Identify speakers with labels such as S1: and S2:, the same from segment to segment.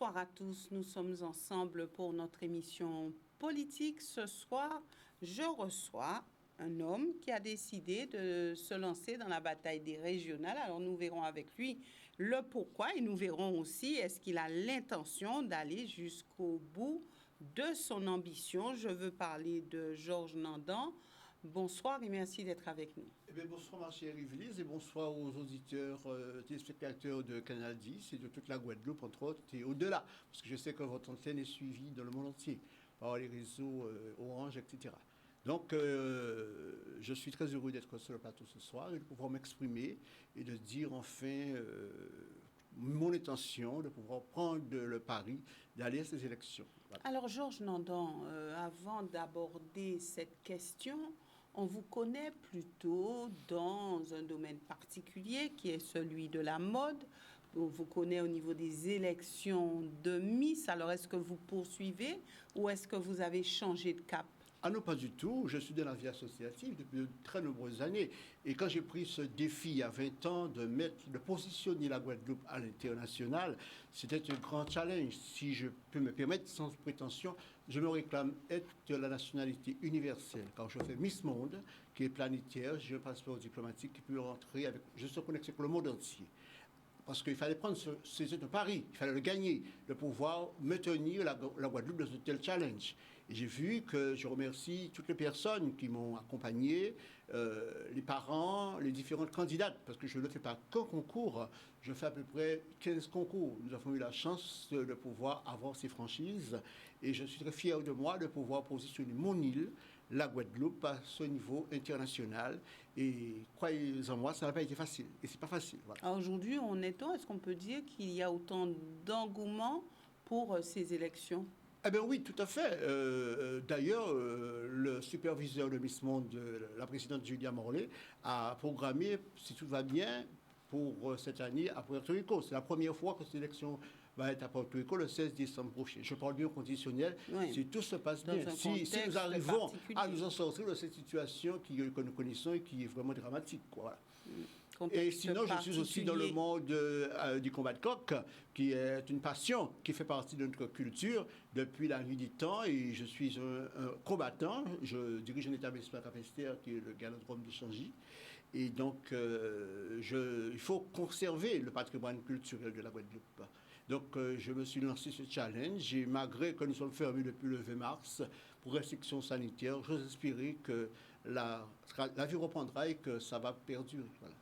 S1: Bonsoir à tous, nous sommes ensemble pour notre émission politique. Ce soir, je reçois un homme qui a décidé de se lancer dans la bataille des régionales. Alors nous verrons avec lui le pourquoi et nous verrons aussi est-ce qu'il a l'intention d'aller jusqu'au bout de son ambition. Je veux parler de Georges Nandan. Bonsoir et merci d'être avec nous.
S2: Eh bien, bonsoir ma chère Yvelise et bonsoir aux auditeurs, téléspectateurs de Canal 10 et de toute la Guadeloupe entre autres et au-delà, parce que je sais que votre antenne est suivie dans le monde entier par les réseaux Orange, etc. Donc, je suis très heureux d'être sur le plateau ce soir et de pouvoir m'exprimer et de dire enfin mon intention de pouvoir prendre le pari d'aller à ces élections.
S1: Voilà. Alors, Georges Nandan, avant d'aborder cette question, on vous connaît plutôt dans un domaine particulier qui est celui de la mode. On vous connaît au niveau des élections de Miss. Alors, est-ce que vous poursuivez ou est-ce que vous avez changé de cap?
S2: Ah non, pas du tout. Je suis dans la vie associative depuis de très nombreuses années. Et quand j'ai pris ce défi il y a 20 ans de positionner la Guadeloupe à l'international, c'était un grand challenge. Si je peux me permettre, sans prétention, je me réclame être de la nationalité universelle. Quand je fais Miss Monde, qui est planétaire, j'ai un passeport diplomatique qui peut rentrer avec... Je suis connecté avec le monde entier. Parce qu'il fallait prendre ce pari, il fallait le gagner, de pouvoir maintenir la Guadeloupe dans un tel challenge. Et j'ai vu que je remercie toutes les personnes qui m'ont accompagné, les parents, les différentes candidates, parce que je ne fais pas qu'un concours, je fais à peu près 15 concours. Nous avons eu la chance de pouvoir avoir ces franchises et je suis très fier de moi de pouvoir positionner mon île, la Guadeloupe, à ce niveau international. Et croyez en moi, ça n'a pas été facile. Et c'est pas facile. Voilà.
S1: Aujourd'hui, est-ce qu'on peut dire qu'il y a autant d'engouement pour ces élections?
S2: Eh bien oui, tout à fait. D'ailleurs, le superviseur de Miss Monde, la présidente Julia Morley, a programmé, si tout va bien, pour cette année à Puerto Rico. C'est la première fois que cette élection va être à Puerto Rico le 16 décembre prochain. Je parle bien au conditionnel, oui. Si tout se passe bien. Si nous arrivons à nous en sortir de cette situation que nous connaissons et qui est vraiment dramatique. Quoi, voilà. Et sinon, je suis aussi dans le monde du combat de coq, qui est une passion qui fait partie de notre culture depuis la nuit des temps. Et je suis un combattant. Je dirige un établissement capacitaire qui est le Galodrome de Changy. Et donc, il faut conserver le patrimoine culturel de la Guadeloupe. Donc, je me suis lancé ce challenge. Et malgré que nous sommes fermés depuis le 20 mars pour restrictions sanitaires, j'ose espérer que la vie reprendra et que ça va perdurer. Voilà.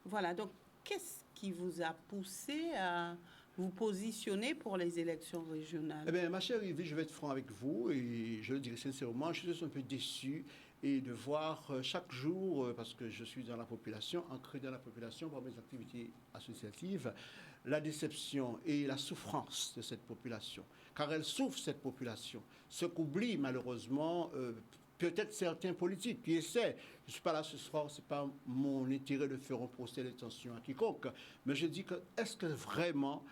S1: Voilà, donc qu'est-ce qui vous a poussé à vous positionner pour les élections régionales?
S2: Eh bien, ma chère Yves, je vais être franc avec vous et je le dirai sincèrement, je suis un peu déçu et de voir chaque jour, parce que je suis dans la population, ancré dans la population par mes activités associatives, la déception et la souffrance de cette population. Car elle souffre, cette population. Ce qu'oublie malheureusement... peut-être certains politiques qui essaient. Je ne suis pas là ce soir, ce n'est pas mon intérêt de faire un procès d'intention à quiconque. Mais je dis que, est-ce que vraiment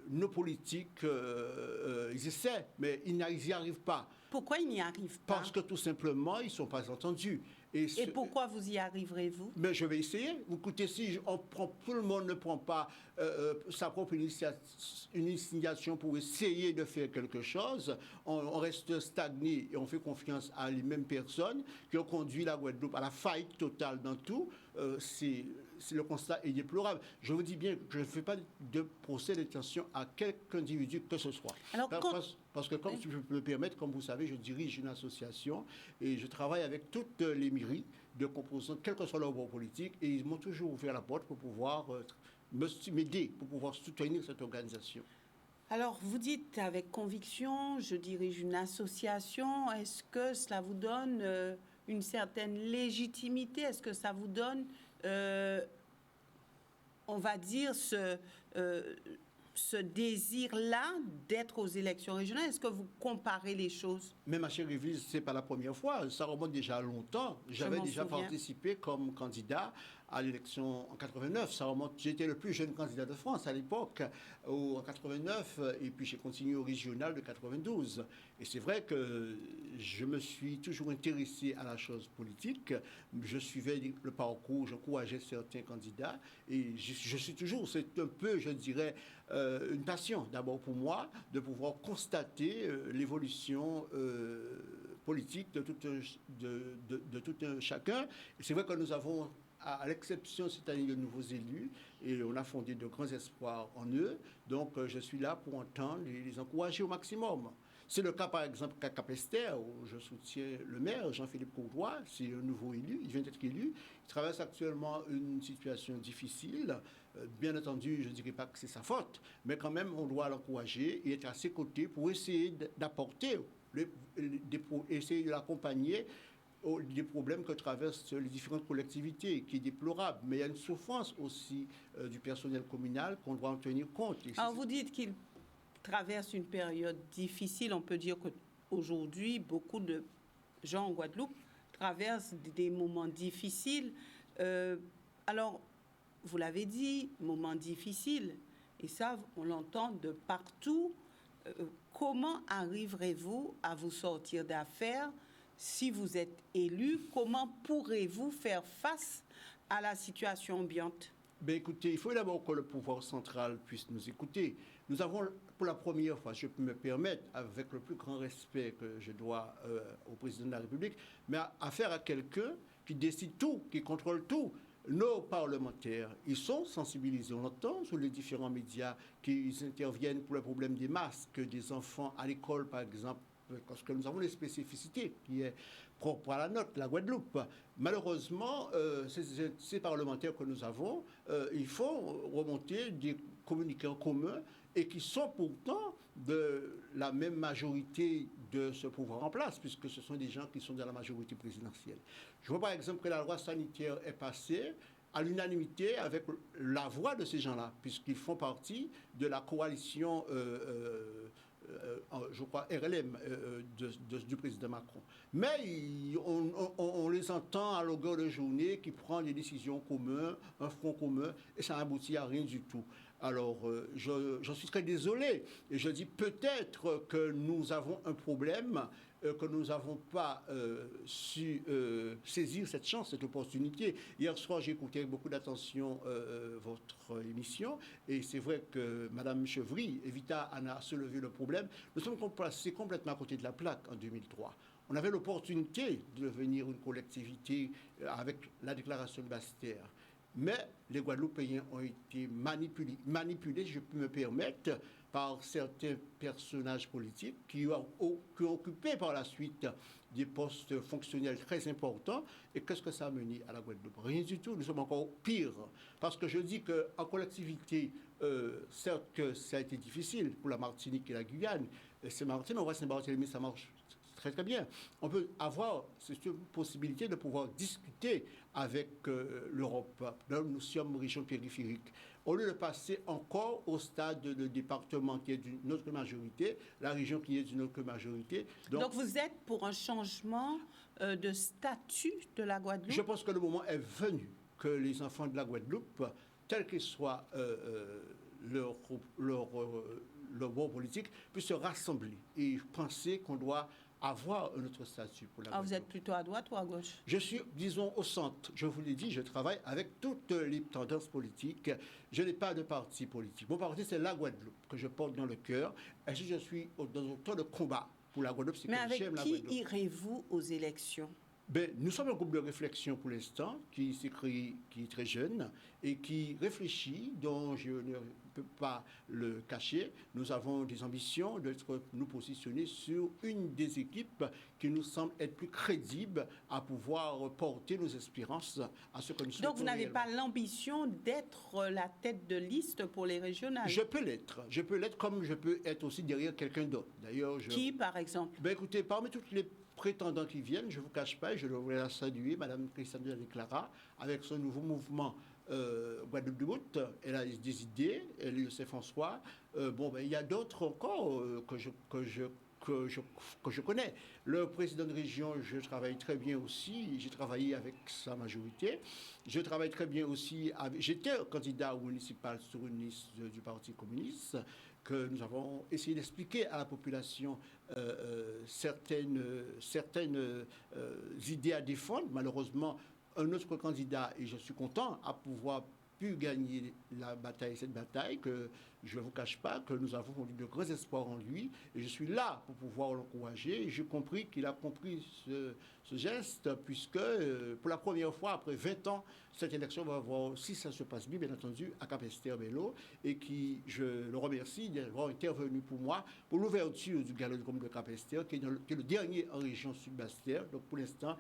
S2: nos politiques, ils essaient, mais ils n'y arrivent pas.
S1: Pourquoi ils n'y arrivent pas?
S2: Parce que tout simplement, ils ne sont pas entendus.
S1: Et pourquoi vous y arriverez-vous?
S2: Mais je vais essayer. Écoutez, si tout le monde ne prend pas sa propre initiation pour essayer de faire quelque chose, on reste stagné et on fait confiance à les mêmes personnes qui ont conduit la Guadeloupe à la faillite totale dans tout. Le constat est déplorable. Je vous dis bien que je ne fais pas de procès d'intention à quelque individu que ce soit.
S1: Alors,
S2: parce que, comme si je peux me permettre, comme vous savez, je dirige une association et je travaille avec toutes les mairies de composants, quel que soit leur bord politique, et ils m'ont toujours ouvert la porte pour pouvoir m'aider, pour pouvoir soutenir cette organisation.
S1: Alors, vous dites avec conviction, je dirige une association. Est-ce que cela vous donne une certaine légitimité? Est-ce que ça vous donne, on va dire, ce désir-là d'être aux élections régionales? Est-ce que vous comparez les choses?
S2: Mais ma chère Yves, ce n'est pas la première fois. Ça remonte déjà longtemps. J'avais déjà participé comme candidat à l'élection en 89. Ça remonte, j'étais le plus jeune candidat de France à l'époque, en 89, et puis j'ai continué au régional de 92. Et c'est vrai que je me suis toujours intéressé à la chose politique. Je suivais le parcours, j'encourageais certains candidats. Et je suis toujours, c'est un peu, je dirais, une passion, d'abord pour moi, de pouvoir constater l'évolution politique de tout un chacun. Et c'est vrai que nous avons, à l'exception cette année, de nouveaux élus, et on a fondé de grands espoirs en eux. Donc, je suis là pour entendre et les encourager au maximum. C'est le cas, par exemple, qu'à Capesterre, où je soutiens le maire, Jean-Philippe Courtois. C'est un nouveau élu, il vient d'être élu. Il traverse actuellement une situation difficile. Bien entendu, je ne dirais pas que c'est sa faute, mais quand même, on doit l'encourager et être à ses côtés pour essayer d'apporter, essayer de l'accompagner des problèmes que traversent les différentes collectivités, qui est déplorable. Mais il y a une souffrance aussi du personnel communal qu'on doit en tenir compte.
S1: Alors, vous dites qu'il traverse une période difficile. On peut dire qu'aujourd'hui, beaucoup de gens en Guadeloupe traversent des moments difficiles. Alors, vous l'avez dit, moments difficiles, et ça, on l'entend de partout. Comment arriverez-vous à vous sortir d'affaires si vous êtes élu? Comment pourrez-vous faire face à la situation ambiante?
S2: Ben écoutez, il faut d'abord que le pouvoir central puisse nous écouter. Nous avons, pour la première fois, je peux me permettre, avec le plus grand respect que je dois au président de la République, mais affaire à quelqu'un qui décide tout, qui contrôle tout. Nos parlementaires, ils sont sensibilisés. On entend sur les différents médias qu'ils interviennent pour le problème des masques, des enfants à l'école, par exemple, parce que nous avons des spécificités qui est propre à la nôtre, la Guadeloupe. Malheureusement, ces parlementaires que nous avons, ils font remonter des communiqués en commun et qui sont pourtant de la même majorité de ce pouvoir en place, puisque ce sont des gens qui sont de la majorité présidentielle. Je vois par exemple que la loi sanitaire est passée à l'unanimité avec la voix de ces gens-là, puisqu'ils font partie de la coalition je crois, RLM du président Macron. Mais on les entend à longueur de journée qui prennent des décisions communes, un front commun, et ça n'aboutit à rien du tout. Alors, j'en suis très désolé. Et je dis peut-être que nous avons un problème, que nous n'avons pas su saisir cette chance, cette opportunité. Hier soir, j'ai écouté avec beaucoup d'attention votre émission. Et c'est vrai que Mme Chevry, Evita en a soulevé le problème. Nous sommes passés complètement à côté de la plaque en 2003. On avait l'opportunité de devenir une collectivité avec la déclaration de Basse-Terre. Mais les Guadeloupéens ont été manipulés, je peux me permettre, par certains personnages politiques qui ont occupé par la suite des postes fonctionnels très importants. Et qu'est-ce que ça a mené à la Guadeloupe? Rien du tout, nous sommes encore pire. Parce que je dis qu'en collectivité, certes que ça a été difficile pour la Martinique et la Guyane. Saint-Martin, on voit Saint-Barthélemy, ça marche très très bien. On peut avoir cette possibilité de pouvoir discuter avec l'Europe. Là, nous sommes région périphérique. Au lieu de passer encore au stade de département qui est d'une autre majorité, la région qui est d'une autre majorité.
S1: Donc vous êtes pour un changement de statut de la Guadeloupe?
S2: Je pense que le moment est venu que les enfants de la Guadeloupe, quel que soit leur bord politique, puissent se rassembler et penser qu'on doit avoir un autre statut pour la Guadeloupe.
S1: Vous êtes plutôt à droite ou à gauche?
S2: Je suis, disons, au centre. Je vous l'ai dit, je travaille avec toutes les tendances politiques. Je n'ai pas de parti politique. Mon parti, c'est la Guadeloupe, que je porte dans le cœur. Et si je suis dans un temps de combat pour la Guadeloupe, c'est que j'aime la Guadeloupe.
S1: Mais avec qui irez-vous aux élections?
S2: Nous sommes un groupe de réflexion pour l'instant, qui s'écrit, qui est très jeune et qui réfléchit, dont je ne peux pas le cacher. Nous avons des ambitions de nous positionner sur une des équipes qui nous semble être plus crédible à pouvoir porter nos espérances à ce que nous souhaitons.
S1: Donc vous n'avez pas l'ambition d'être la tête de liste pour les régionales?
S2: Je peux l'être comme je peux être aussi derrière quelqu'un d'autre. D'ailleurs,
S1: Qui, par exemple?
S2: Écoutez, parmi toutes les prétendants qui viennent, je ne vous cache pas, et je devrais la saluer, Mme Christiane Clara, avec son nouveau mouvement Guadeloupe de Bout. Elle a des idées, elle est François. Il y a d'autres encore que que je connais. Le président de région, je travaille très bien aussi. J'ai travaillé avec sa majorité. Je travaille très bien aussi. J'étais candidat au municipal sur une liste du Parti communiste, que nous avons essayé d'expliquer à la population certaines idées à défendre. Malheureusement, un autre candidat, et je suis content, a pouvoir pu gagner cette bataille, que je ne vous cache pas, que nous avons eu de grands espoirs en lui, et je suis là pour pouvoir l'encourager. J'ai compris qu'il a compris ce geste, puisque pour la première fois, après 20 ans, cette élection va avoir, si ça se passe bien entendu, à Capesterre-Belle-Eau, et qui, je le remercie d'avoir intervenu pour moi, pour l'ouverture du Galodrome de Capesterre, qui est le dernier en région sud-Basse-Terre. Donc pour l'instant,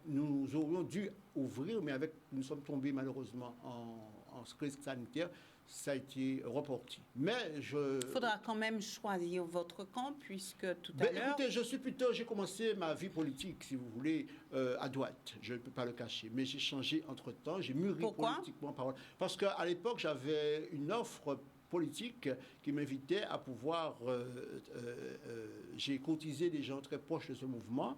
S2: nous aurions dû ouvrir, mais nous sommes tombés malheureusement en crise sanitaire. Ça a été reporté. Mais il
S1: faudra quand même choisir votre camp, puisque tout à l'heure...
S2: Écoutez, j'ai commencé ma vie politique, si vous voulez, à droite. Je ne peux pas le cacher. Mais j'ai changé entre-temps, j'ai mûri politiquement. Parce qu'à l'époque, j'avais une offre politique qui m'invitait à pouvoir... j'ai courtisé des gens très proches de ce mouvement,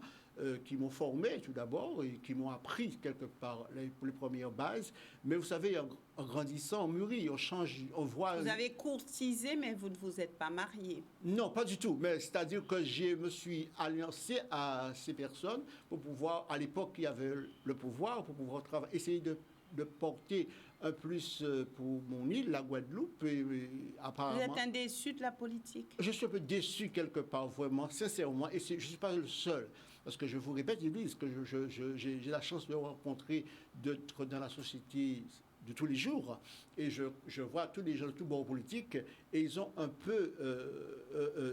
S2: qui m'ont formé tout d'abord et qui m'ont appris quelque part les premières bases. Mais vous savez, en grandissant, on mûrit, on change, on voit...
S1: Vous avez courtisé, mais vous ne vous êtes pas marié.
S2: Non, pas du tout. Mais c'est-à-dire que je me suis alliancé à ces personnes pour pouvoir, à l'époque, il y avait le pouvoir, pour pouvoir essayer de porter un plus pour mon île, la Guadeloupe. Et apparemment,
S1: vous êtes un déçu de la politique?
S2: Je suis un peu déçu quelque part, vraiment, sincèrement. Et je ne suis pas le seul. Parce que je vous répète, Élise, que j'ai la chance de rencontrer, d'être dans la société de tous les jours. Et je vois tous les gens de tous bords politiques, et ils ont un peu...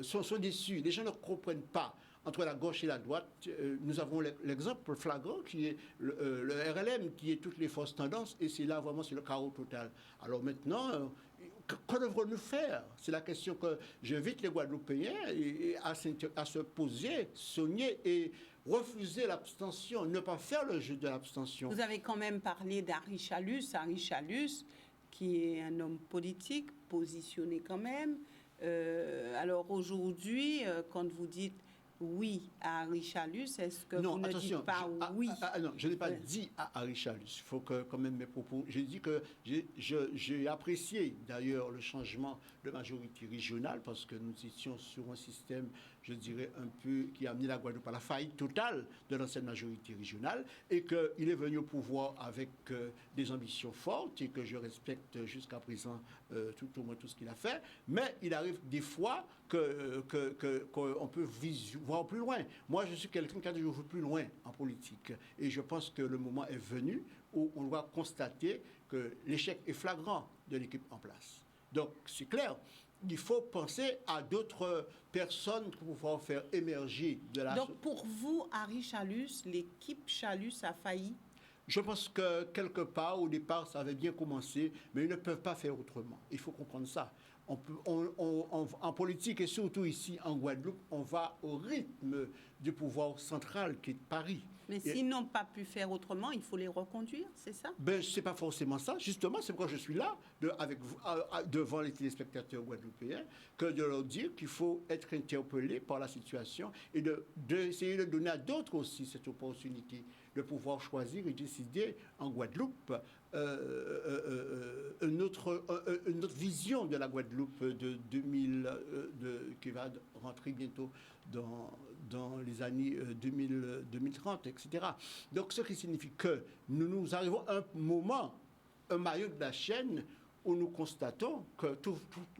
S2: sont déçus. Les gens ne comprennent pas. Entre la gauche et la droite, nous avons l'exemple flagrant qui est le RLM, qui est toutes les fausses tendances, et c'est là vraiment c'est le chaos total. Alors maintenant, que devrons-nous faire? C'est la question que j'invite les Guadeloupéens à se poser, soigner et refuser l'abstention, ne pas faire le jeu de l'abstention.
S1: Vous avez quand même parlé d'Harry Chalus, qui est un homme politique, positionné quand même. Alors aujourd'hui, quand vous dites oui à Harry Chalus, est-ce que vous ne dites pas oui?
S2: Non, je n'ai pas dit à Harry Chalus. Il faut que quand même mes propos... J'ai dit que j'ai apprécié d'ailleurs le changement de majorité régionale, parce que nous étions sur un système, je dirais, un peu qui a amené la Guadeloupe à la faillite totale de l'ancienne majorité régionale, et qu'il est venu au pouvoir avec des ambitions fortes, et que je respecte jusqu'à présent au moins tout ce qu'il a fait. Mais il arrive des fois qu'on peut voir plus loin. Moi, je suis quelqu'un qui a toujours vu plus loin en politique. Et je pense que le moment est venu où on doit constater que l'échec est flagrant de l'équipe en place. Donc, c'est clair, il faut penser à d'autres personnes pour pouvoir faire émerger de la...
S1: Donc, pour vous, Harry Chalus, l'équipe Chalus a failli?
S2: Je pense que quelque part, au départ, ça avait bien commencé, mais ils ne peuvent pas faire autrement. Il faut comprendre ça. En politique, et surtout ici en Guadeloupe, on va au rythme du pouvoir central qui est Paris.
S1: Mais s'ils n'ont pas pu faire autrement, il faut les reconduire, c'est ça?
S2: Ce n'est pas forcément ça. Justement, c'est pourquoi je suis là, avec vous, devant les téléspectateurs guadeloupéens, que de leur dire qu'il faut être interpellé par la situation et d'essayer de donner à d'autres aussi cette opportunité de pouvoir choisir et décider en Guadeloupe une autre vision de la Guadeloupe de 2000, qui va rentrer bientôt dans les années 2030, etc. Donc, ce qui signifie que nous arrivons à un moment, un maillot de la chaîne, où nous constatons que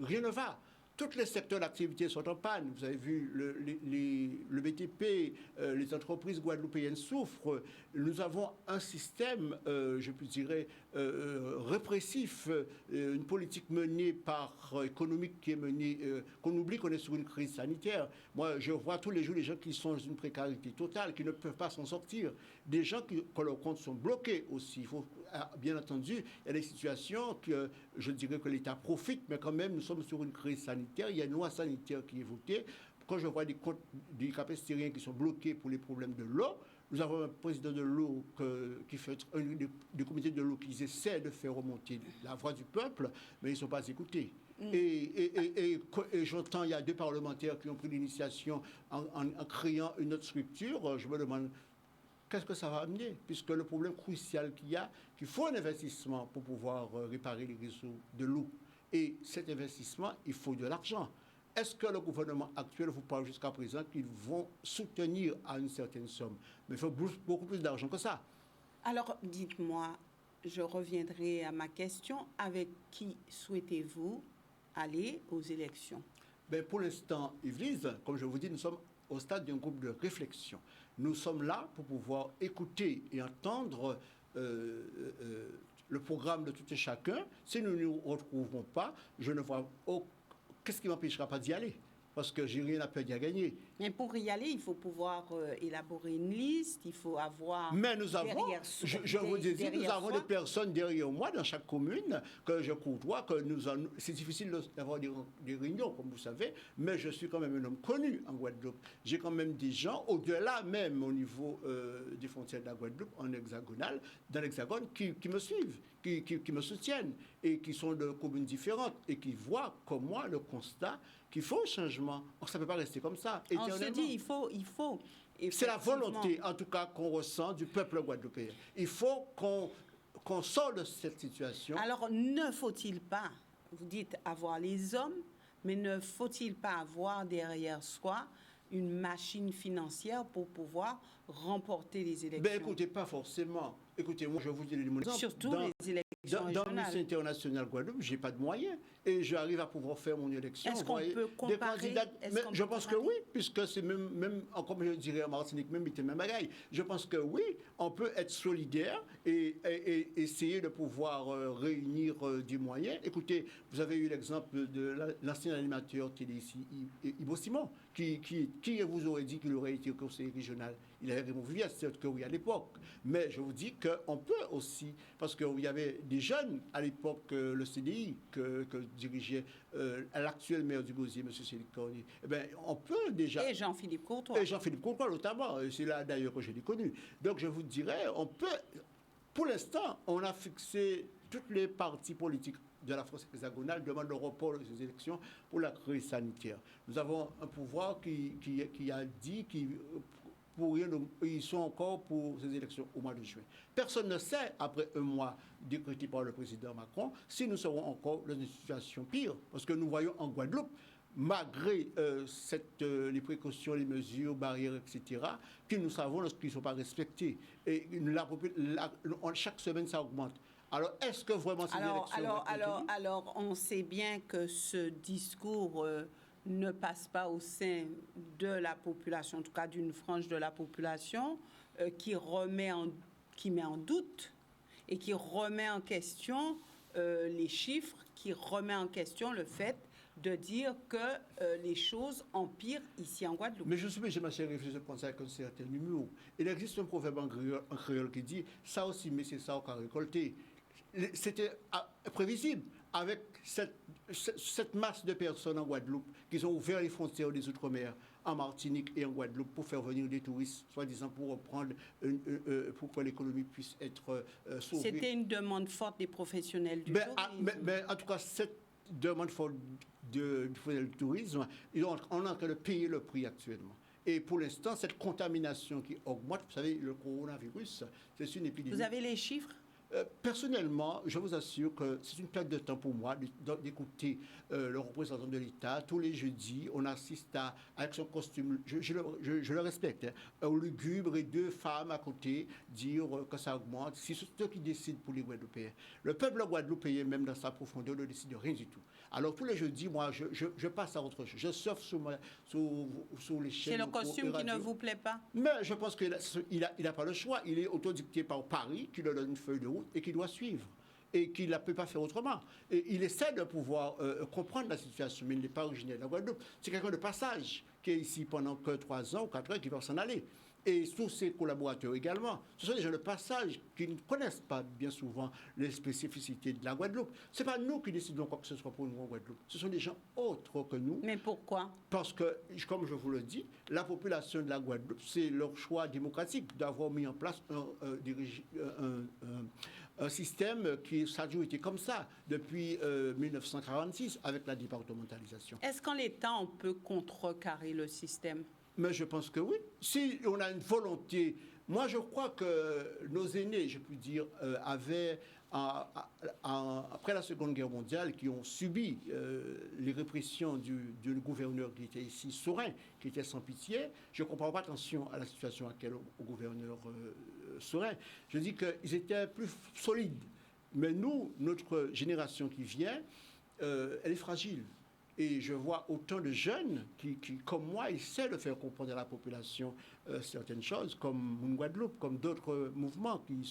S2: rien ne va. Tous les secteurs d'activité sont en panne. Vous avez vu le BTP, les entreprises guadeloupéennes souffrent. Nous avons un système, je dirais, répressif, une politique menée économique qui est menée, qu'on oublie qu'on est sur une crise sanitaire. Moi, je vois tous les jours les gens qui sont dans une précarité totale, qui ne peuvent pas s'en sortir. Des gens que leurs comptes sont bloqués aussi. Il faut, bien entendu, il y a des situations que je dirais que l'État profite, mais quand même, nous sommes sur une crise sanitaire. Il y a une loi sanitaire qui est votée. Quand je vois des comptes des capestériens qui sont bloqués pour les problèmes de l'eau, nous avons un président de l'eau qui fait du comité de l'eau qui essaie de faire remonter la voix du peuple, mais ils ne sont pas écoutés. Et j'entends, il y a 2 parlementaires qui ont pris l'initiation en créant une autre structure. Je me demande qu'est-ce que ça va amener, puisque le problème crucial qu'il faut un investissement pour pouvoir réparer les réseaux de l'eau. Et cet investissement, il faut de l'argent. Est-ce que le gouvernement actuel vous parle jusqu'à présent qu'ils vont soutenir à une certaine somme? Mais il faut beaucoup plus d'argent que ça.
S1: Alors, dites-moi, je reviendrai à ma question. Avec qui souhaitez-vous aller aux élections?
S2: Ben, pour l'instant, Yvelise, comme je vous dis, nous sommes au stade d'un groupe de réflexion. Nous sommes là pour pouvoir écouter et entendre le programme de tout et chacun. Si nous ne nous retrouvons pas, je ne vois qu'est-ce qui m'empêchera pas d'y aller? Parce que j'ai rien à perdre à gagner.
S1: Mais pour y aller, il faut pouvoir élaborer une liste, il faut avoir...
S2: Mais nous avons, je vous dis, nous avons des personnes derrière moi dans chaque commune que je côtoie, c'est difficile d'avoir des réunions, comme vous savez, mais je suis quand même un homme connu en Guadeloupe. J'ai quand même des gens, au-delà même au niveau des frontières de la Guadeloupe, en hexagonal, dans l'hexagone, qui me suivent, qui me soutiennent, et qui sont de communes différentes, et qui voient, comme moi, le constat qu'il faut un changement. Ça ne peut pas rester comme ça.
S1: On se dit, il faut.
S2: C'est la volonté, en tout cas, qu'on ressent du peuple guadeloupéen. Il faut qu'on sorte de cette situation.
S1: Alors, ne faut-il pas, vous dites avoir les hommes, mais ne faut-il pas avoir derrière soi une machine financière pour pouvoir remporter les élections?
S2: Ben, écoutez, pas forcément. Écoutez, moi, je vous dis mon exemple.
S1: Surtout les élections
S2: dans
S1: régionales.
S2: Miss International Guadeloupe, je n'ai pas de moyens. Et j'arrive à pouvoir faire mon élection.
S1: Est-ce qu'on peut comparer?
S2: Je pense que oui, puisque c'est même, comme je dirais en Martinique, même bagaille. Je pense que oui, on peut être solidaire et essayer de pouvoir réunir des moyens. Écoutez, vous avez eu l'exemple de l'ancien animateur télé ici, Ibo Simon, qui vous aurait dit qu'il aurait été conseiller régional. Il avait répondu, certes que oui, à l'époque. Mais je vous dis qu'on peut aussi, parce qu'il y avait des jeunes à l'époque, le CDI, que dirigeait l'actuel maire du Gosier, M. Cédric Cornier. Eh bien, on peut déjà...
S1: Et Jean-Philippe Courtois.
S2: Et Jean-Philippe Courtois, notamment. C'est là, d'ailleurs, que je l'ai connu. Donc, je vous dirais, on peut... Pour l'instant, on a fixé toutes les partis politiques de la France hexagonale demandent le report des élections pour la crise sanitaire. Nous avons un pouvoir qui a dit qu'ils sont encore pour ces élections au mois de juin. Personne ne sait, après un mois décrété par le président Macron, si nous serons encore dans une situation pire. Parce que nous voyons en Guadeloupe, malgré les précautions, les mesures, barrières, etc., que nous savons qu'ils ne sont pas respectés. Et chaque semaine, ça augmente. Alors, est-ce que vraiment ces élections...
S1: Alors, on sait bien que ce discours ne passe pas au sein de la population, en tout cas d'une frange de la population, qui met en doute et qui remet en question les chiffres, qui remet en question le fait de dire que les choses empirent ici en Guadeloupe.
S2: Mais je ma chérie, je pense avec un certain numéro. Il existe un proverbe en créole qui dit « ça aussi, mais c'est ça qu'on a récolté ». C'était prévisible avec cette masse de personnes en Guadeloupe qui ont ouvert les frontières des Outre-mer en Martinique et en Guadeloupe pour faire venir des touristes, soi-disant pour pour que l'économie puisse être sauvée.
S1: C'était une demande forte des professionnels du tourisme.
S2: Mais en tout cas, cette demande forte du tourisme, on est en train de payer le prix actuellement. Et pour l'instant, cette contamination qui augmente, vous savez, le coronavirus, c'est une épidémie.
S1: Vous avez les chiffres?
S2: Personnellement, je vous assure que c'est une perte de temps pour moi d'écouter le représentant de l'État. Tous les jeudis, on assiste avec son costume, je le respecte, au lugubre et 2 femmes à côté dire que ça augmente. C'est eux qui décident pour les Guadeloupéens. Le peuple guadeloupéen, même dans sa profondeur, ne décide de rien du tout. Alors tous les jeudis, moi, je passe à autre chose. Je surfe sur les chaînes.
S1: C'est le costume qui ne vous plaît pas?
S2: Mais je pense qu'il n'a pas le choix. Il est autodicté par Paris, qui lui donne une feuille de route et qui doit suivre. Et qu'il ne peut pas faire autrement. Et il essaie de pouvoir comprendre la situation, mais il n'est pas originaire de la Guadeloupe. C'est quelqu'un de passage qui est ici pendant que 3 ans ou 4 ans et qui va s'en aller. et tous ses collaborateurs également. Ce sont des gens de passage qui ne connaissent pas bien souvent les spécificités de la Guadeloupe. Ce n'est pas nous qui décidons quoi que ce soit pour nous en Guadeloupe. Ce sont des gens autres que nous.
S1: Mais pourquoi?
S2: Parce que, comme je vous le dis, la population de la Guadeloupe, c'est leur choix démocratique d'avoir mis en place un système qui, ça a toujours été comme ça depuis 1946 avec la départementalisation.
S1: Est-ce qu'en l'État, on peut contrecarrer le système?
S2: Mais je pense que oui. Si on a une volonté, moi je crois que nos aînés, je puis dire, avaient, après la Seconde Guerre mondiale, qui ont subi les répressions du gouverneur qui était ici, Saurin, qui était sans pitié. Je ne comprends pas attention à la situation actuelle au gouverneur Saurin. Je dis qu'ils étaient plus solides. Mais nous, notre génération qui vient, elle est fragile. Et je vois autant de jeunes qui, comme moi, essaient de faire comprendre à la population certaines choses, comme Guadeloupe, comme d'autres mouvements qui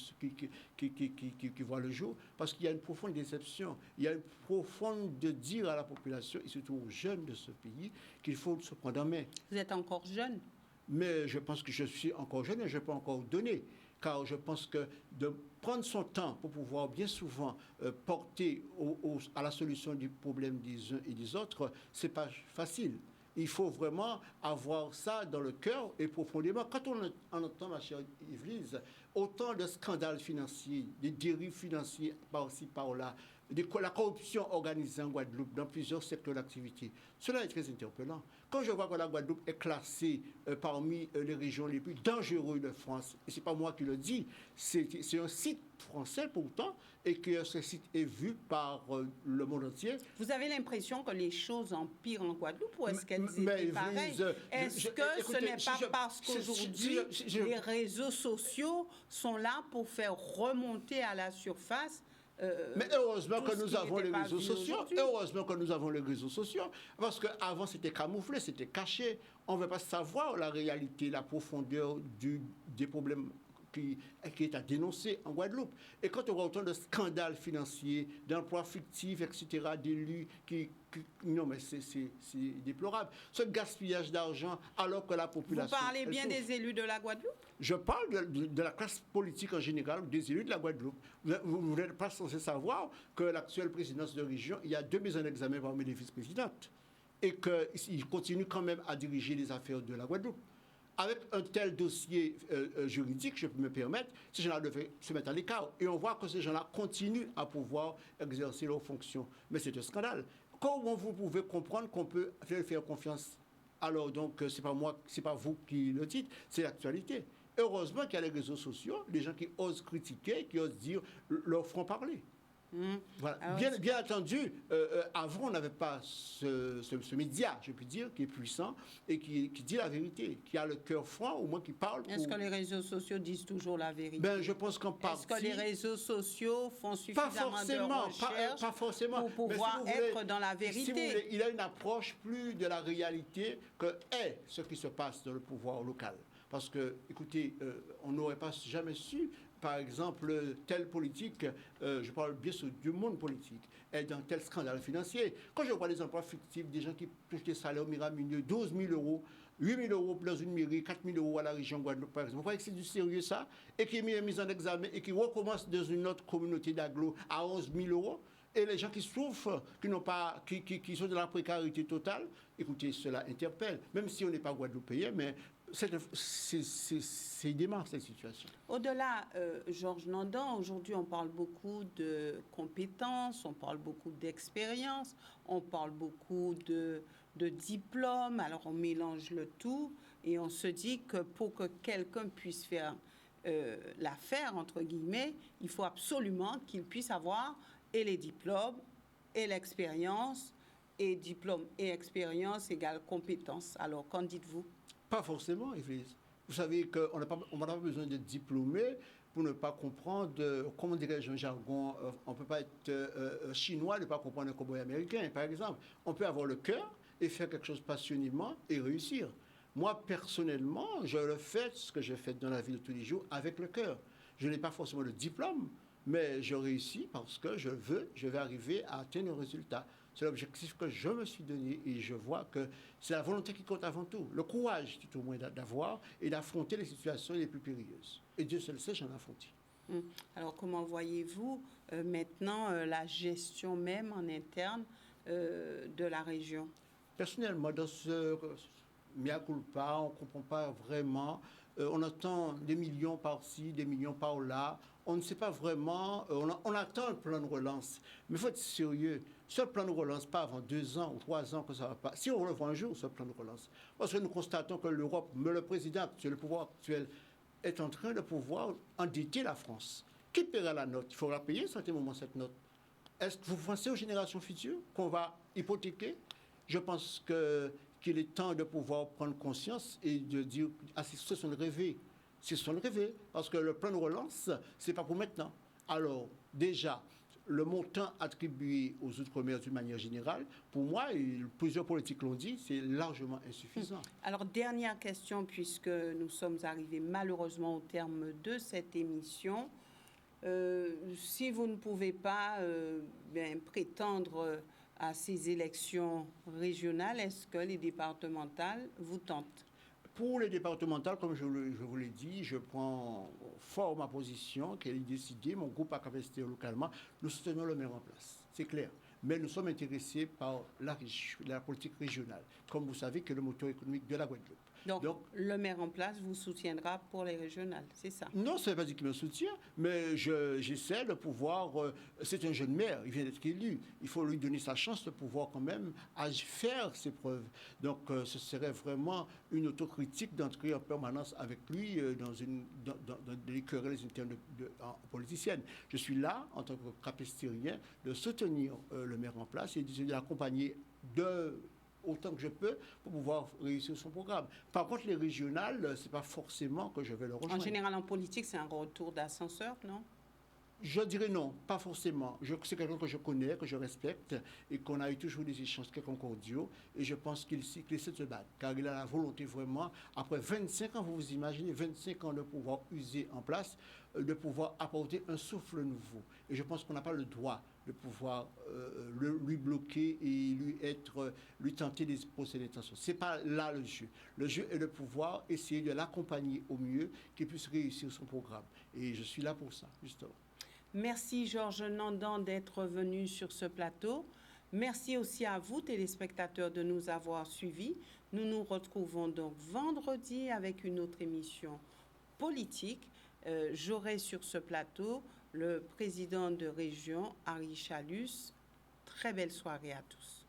S2: voient le jour, parce qu'il y a une profonde déception. Il y a une profonde de dire à la population, et surtout aux jeunes de ce pays, qu'il faut se prendre en main.
S1: Vous êtes encore jeune?
S2: Mais je pense que je suis encore jeune et je peux encore donner. Car je pense que de prendre son temps pour pouvoir bien souvent porter à la solution du problème des uns et des autres, ce n'est pas facile. Il faut vraiment avoir ça dans le cœur et profondément. Quand on entend, ma chère Yvelise, autant de scandales financiers, des dérives financières par-ci, par-là, la corruption organisée en Guadeloupe dans plusieurs secteurs d'activité, cela est très interpellant. Quand je vois que la Guadeloupe est classée parmi les régions les plus dangereuses de France, et ce n'est pas moi qui le dis, c'est un site français pourtant, et que ce site est vu par le monde entier.
S1: Vous avez l'impression que les choses empirent en Guadeloupe ou est-ce qu'elles étaient pareilles? Est-ce que ce n'est pas parce qu'aujourd'hui, les réseaux sociaux sont là pour faire remonter à la surface
S2: mais heureusement que nous avons les réseaux sociaux. Heureusement que nous avons les réseaux sociaux. Parce qu'avant, c'était camouflé, c'était caché. On ne veut pas savoir la réalité, la profondeur des problèmes qui est à dénoncer en Guadeloupe. Et quand on voit autant de scandales financiers, d'emplois fictifs, etc., d'élus non, mais c'est déplorable. Ce gaspillage d'argent alors que la population...
S1: Vous parlez bien des élus de la Guadeloupe?
S2: Je parle de la classe politique en général, des élus de la Guadeloupe. Vous n'êtes pas censé savoir que l'actuelle présidence de région, il y a 2 mises en examen parmi les vice-présidentes. Et qu'il continue quand même à diriger les affaires de la Guadeloupe. Avec un tel dossier juridique, je peux me permettre, ces gens-là devaient se mettre à l'écart. Et on voit que ces gens-là continuent à pouvoir exercer leurs fonctions. Mais c'est un scandale. Comment vous pouvez comprendre qu'on peut faire confiance? Alors donc, c'est pas moi, c'est pas vous qui le dites, c'est l'actualité. Heureusement qu'il y a les réseaux sociaux, des gens qui osent critiquer, qui osent dire leur franc-parler. Voilà. Bien entendu, avant, on n'avait pas ce média, je puis dire, qui est puissant et qui dit la vérité, qui a le cœur franc, au moins qui parle.
S1: Est-ce que les réseaux sociaux disent toujours la vérité?
S2: Ben, je pense qu'en partie...
S1: Est-ce que les réseaux sociaux font suffisamment de recherche
S2: pas forcément,
S1: pour pouvoir être dans la vérité?
S2: Si vous voulez, il a une approche plus de la réalité que est ce qui se passe dans le pouvoir local. Parce que, écoutez, on n'aurait pas jamais su... Par exemple, telle politique, je parle bien sûr du monde politique, est dans tel scandale financier. Quand je vois les emplois fictifs, des gens qui touchent des salaires miramineux, 12 000 euros, 8 000 euros dans une mairie, 4 000 euros à la région Guadeloupe, par exemple, vous voyez que c'est du sérieux ça, et qui est mis en examen et qui recommence dans une autre communauté d'agglo à 11 000 euros, et les gens qui souffrent, qui sont dans la précarité totale, écoutez, cela interpelle, même si on n'est pas guadeloupéen, mais c'est dément cette situation.
S1: Au-delà, Georges Nandan, aujourd'hui on parle beaucoup de compétences, on parle beaucoup d'expérience, on parle beaucoup de diplômes, alors on mélange le tout et on se dit que pour que quelqu'un puisse faire l'affaire, entre guillemets, il faut absolument qu'il puisse avoir et les diplômes et l'expérience, et diplôme et expérience égale compétence. Alors qu'en dites-vous?
S2: Pas forcément, Yvelise. Vous savez qu'on n'a pas besoin de diplômé pour ne pas comprendre, comment dirais-je un jargon, on ne peut pas être chinois et ne pas comprendre un cowboy américain, par exemple. On peut avoir le cœur et faire quelque chose passionnément et réussir. Moi, personnellement, je le fais, ce que je fais dans la vie de tous les jours, avec le cœur. Je n'ai pas forcément le diplôme, mais je réussis parce que je vais arriver à atteindre un résultat. C'est l'objectif que je me suis donné et je vois que c'est la volonté qui compte avant tout. Le courage, tout au moins, d'avoir et d'affronter les situations les plus périlleuses. Et Dieu seul sait, j'en ai affronté.
S1: Alors, comment voyez-vous maintenant la gestion même en interne de la région?
S2: Personnellement, dans ce mea culpa, on ne comprend pas vraiment. On entend des millions par-ci, des millions par-là. On ne sait pas vraiment. On attend un plan de relance. Mais il faut être sérieux. Ce plan de relance, pas avant 2 ans ou 3 ans que ça va pas. Si on le voit un jour, ce plan de relance. Parce que nous constatons que l'Europe, mais le président actuel, le pouvoir actuel, est en train de pouvoir endetter la France. Qui paiera la note? Il faudra payer à un certain moment cette note. Est-ce que vous pensez aux générations futures qu'on va hypothéquer? Je pense qu'il est temps de pouvoir prendre conscience et de dire ce sont les rêver. Ce sont les rêver. Parce que le plan de relance, ce n'est pas pour maintenant. Alors, déjà, le montant attribué aux Outre-mer d'une manière générale, pour moi, et plusieurs politiques l'ont dit, c'est largement insuffisant.
S1: Alors, dernière question, puisque nous sommes arrivés malheureusement au terme de cette émission. Si vous ne pouvez pas prétendre à ces élections régionales, est-ce que les départementales vous tentent?
S2: Pour les départementales, comme je vous l'ai dit, je prends fort ma position, qu'elle est décidée, mon groupe à capacité localement, nous soutenons le maire en place, c'est clair. Mais nous sommes intéressés par la politique régionale, comme vous savez, que le moteur économique de la Guadeloupe.
S1: Donc, le maire en place vous soutiendra pour les régionales, c'est ça?
S2: Non, ça ne veut pas dire qu'il me soutient, mais j'essaie de pouvoir... c'est un jeune maire, il vient d'être élu. Il faut lui donner sa chance de pouvoir quand même faire ses preuves. Donc, ce serait vraiment une autocritique d'entrer en permanence avec lui dans des querelles internes politiciennes. Je suis là, en tant que capestérien, de soutenir le maire en place et de l'accompagner autant que je peux pour pouvoir réussir son programme. Par contre, les régionales, ce n'est pas forcément que je vais le rejoindre.
S1: En général, en politique, c'est un retour d'ascenseur, non?
S2: Je dirais non, pas forcément. C'est quelqu'un que je connais, que je respecte et qu'on a eu toujours des échanges très concordiaux. Et je pense qu'il essaie de se battre, car il a la volonté vraiment, après 25 ans, vous vous imaginez, 25 ans de pouvoir user en place, de pouvoir apporter un souffle nouveau. Et je pense qu'on n'a pas le droit de pouvoir lui bloquer et lui tenter des procès d'intention. Ce n'est pas là le jeu. Le jeu est de pouvoir essayer de l'accompagner au mieux, qu'il puisse réussir son programme. Et je suis là pour ça, justement.
S1: Merci Georges Nandan d'être venu sur ce plateau. Merci aussi à vous, téléspectateurs, de nous avoir suivis. Nous nous retrouvons donc vendredi avec une autre émission politique. J'aurai sur ce plateau le président de région, Harry Chalus. Très belle soirée à tous.